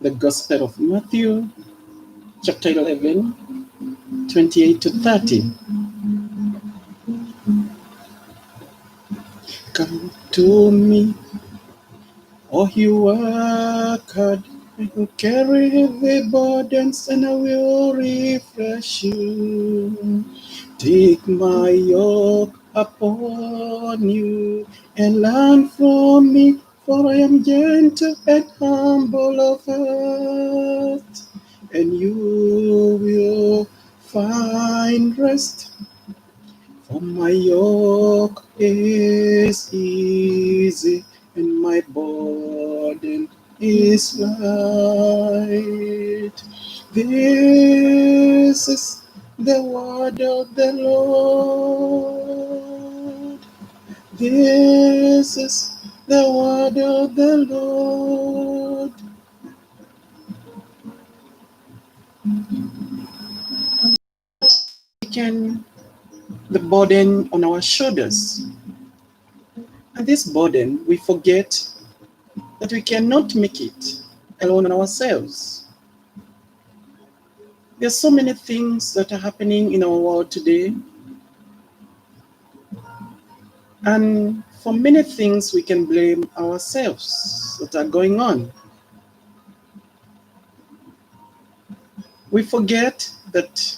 the Gospel of Matthew, chapter 11, 28 to 30. Come to me, all you work hard and carry heavy burdens, and I will refresh you. Take my yoke upon you and learn from me, for I am gentle and humble of heart, and you will find rest. For my yoke is easy and my burden is light. This is the word of the Lord. This is the word of the Lord. Taken the burden on our shoulders. And this burden, we forget that we cannot make it alone on ourselves. There are so many things that are happening in our world today. And for many things, we can blame ourselves that are going on. We forget that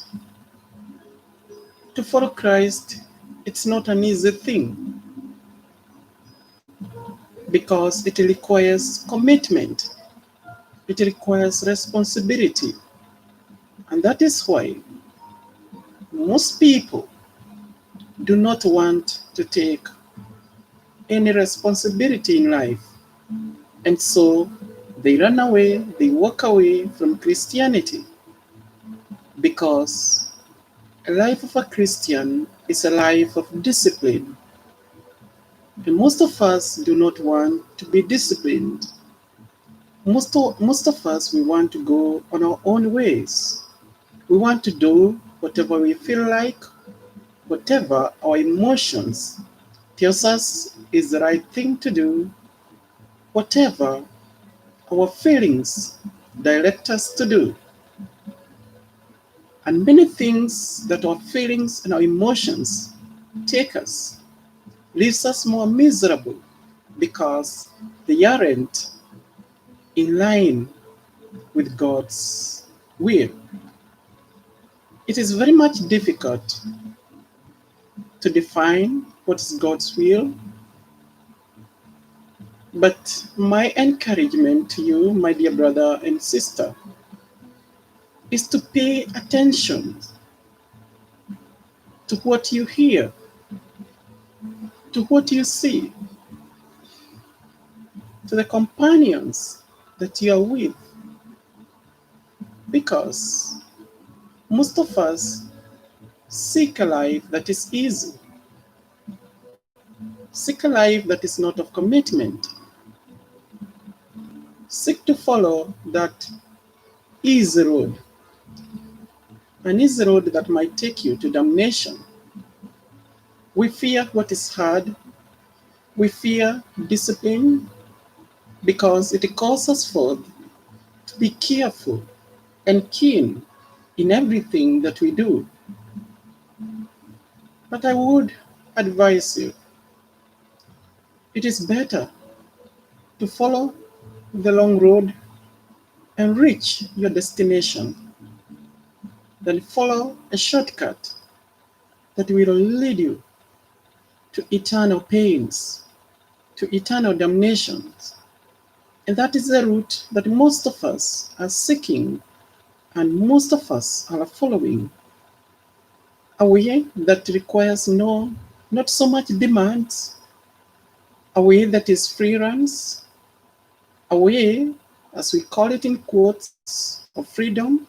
to follow Christ, it's not an easy thing, because it requires commitment. It requires responsibility. And that is why most people do not want to take any responsibility in life. And so they run away, they walk away from Christianity, because a life of a Christian is a life of discipline. And most of us do not want to be disciplined. Most of us, we want to go on our own ways. We want to do whatever we feel like, whatever our emotions tells us is the right thing to do, whatever our feelings direct us to do. And many things that our feelings and our emotions take us leaves us more miserable, because they aren't in line with God's will. It is very much difficult to define what is God's will, but my encouragement to you, my dear brother and sister, is to pay attention to what you hear, to what you see, to the companions that you are with, because most of us seek a life that is easy, seek a life that is not of commitment, seek to follow that easy road, an easy road that might take you to damnation. We fear what is hard, we fear discipline, because it calls us forth to be careful and keen in everything that we do. But I would advise you, it is better to follow the long road and reach your destination than follow a shortcut that will lead you to eternal pains, to eternal damnations. And that is the route that most of us are seeking, and most of us are following. A way that requires not so much demands, a way that is free runs, a way, as we call it in quotes, of freedom,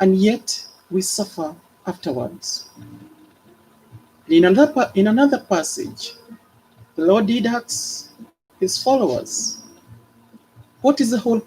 and yet we suffer afterwards. In another passage, the Lord did ask his followers, what is the whole